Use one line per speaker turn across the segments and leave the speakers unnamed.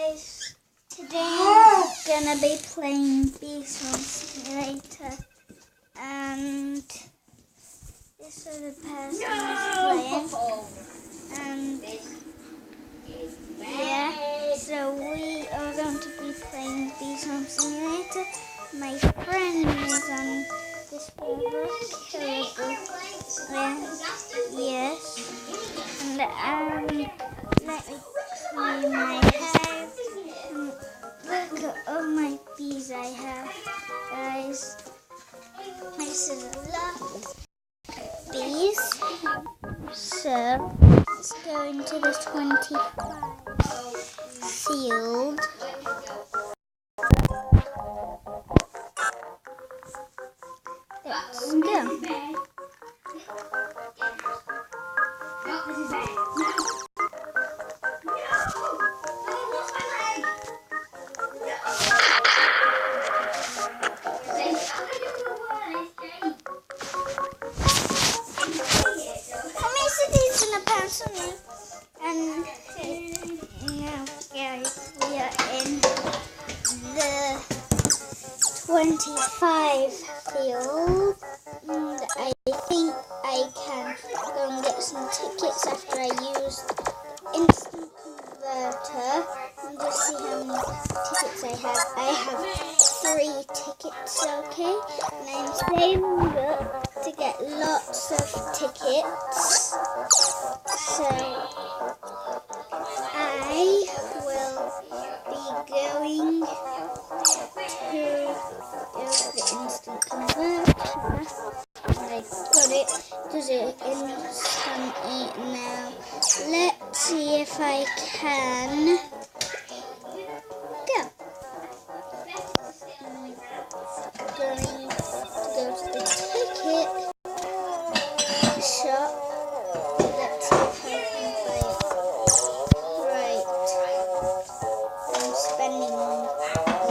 guys, today I'm gonna be playing Bee-Song Simulator, and this is the person who's playing, and yeah, so we are going to be playing Bee-Song Simulator. My friend is on this server, yes, and let me clean my hair. Look at all my bees I have, guys. This is a lot of bees. So let's go into the 25 field. Let's go. And now, guys, we are in the 25 field, and I think I can go and get some tickets after I use the instant converter and just see how many tickets I have. I have 3 tickets, okay, and I'm saving up to get lots of tickets. So I will be going to the instant converter. I got it. Does it instantly now? Let's see if I can go. I'm going to go to the ticket shop. Let's see if I can buy it. Right. I'm spending a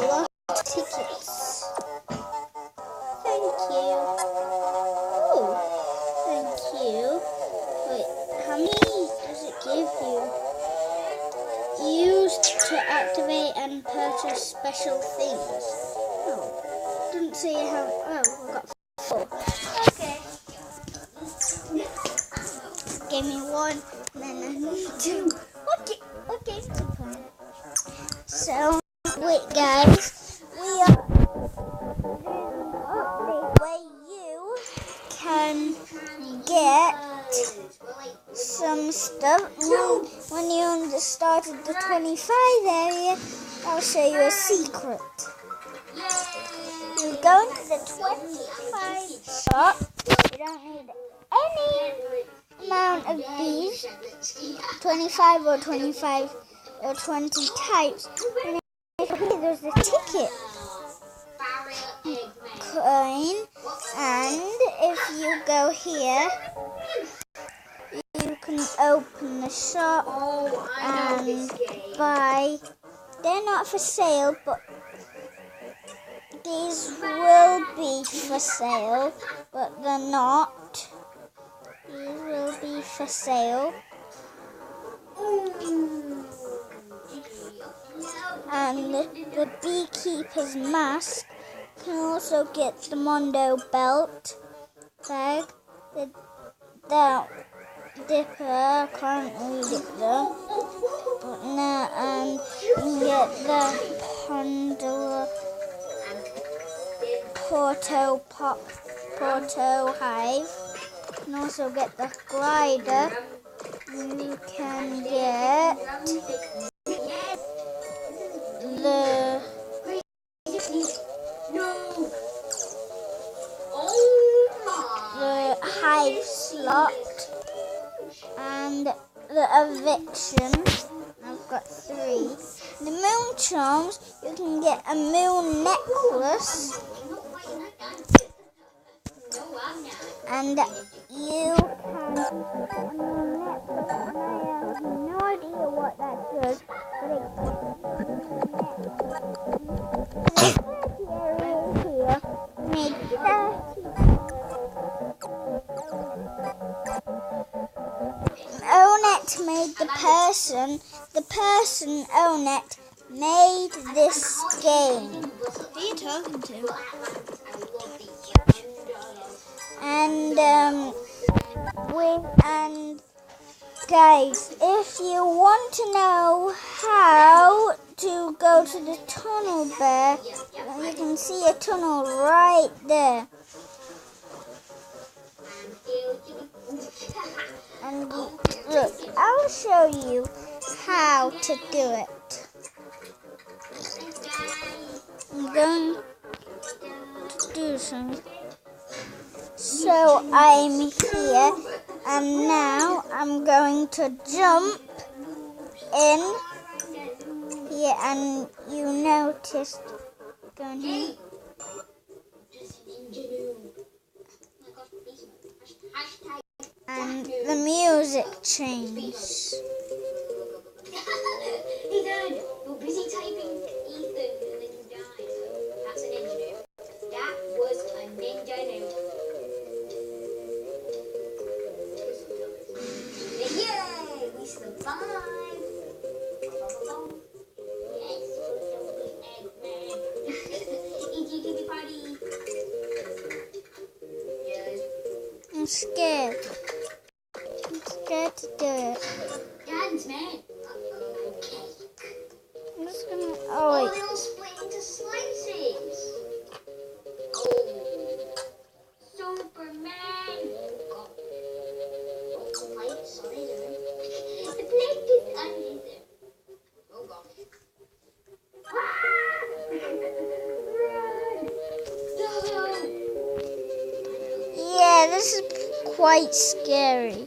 lot of tickets. Thank you. Oh, thank you. Wait, how many does it give you? Used to activate and purchase special things. Oh, didn't say how. Oh, I got 4. Okay. Gave me 1, and then I need 2. Okay, super. So, wait, guys, we are doing an update where you can get some stuff. When you started the 25 area, I'll show you a secret. You go into the 25 shop. You don't need any amount of bees, 25 or 25 or 20 types. And here there's a ticket coin, and if you go here, you can open the shop and buy. They're not for sale, but these will be for sale, but they're not. These will be for sale. And the beekeeper's mask. Can also get the Mondo belt bag. The dipper, I can't read it though. But now, and you can get the Pandora Porto hive. You can also get the glider. You can get the hive slot and the eviction. I've got 3. The moon charms, you can get a moon necklace, and you can get a moon necklace, and I have no idea what that does, but it here made 30. Onet made the person Onet made this game.
Who are you talking to?
And guys, if you want to know how to go to the tunnel bear, you can see a tunnel right there. And look, I'll show you how to do it. I'm going to do something. So I'm here, and now I'm going to jump in here, and you noticed going here. And the music changed.
Ethan, you're busy typing Ethan and then you died. That's an engineer. That was a ninja noob. Yay! We survived! Yes, Eggman. EGTV party. Yes.
I'm scared. I'm scared to do it.
Dance, man. Okay.
I'm just gonna.
Oh,
Oh
they all split into slices. Oh, Superman. Oh, the plate, sorry, there. The plate is under there. Oh, God.
wait. Yeah, this is quite scary.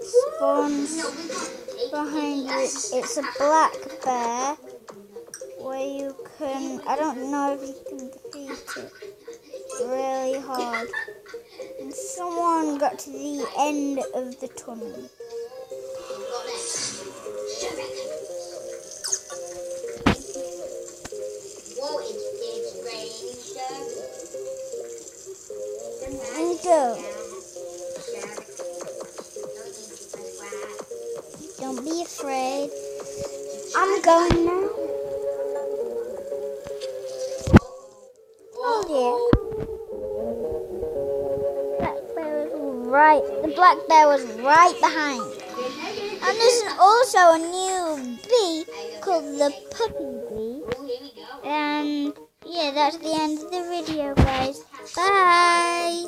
Spawns behind you. It's a black bear where you can. I don't know if you can defeat it. Really hard. And someone got to the end of the tunnel.
Whoa, it's raining,
And go. Don't be afraid. I'm going now. Oh dear. The black bear was right behind. And there's also a new bee called the puppy bee. And yeah, that's the end of the video, guys. Bye.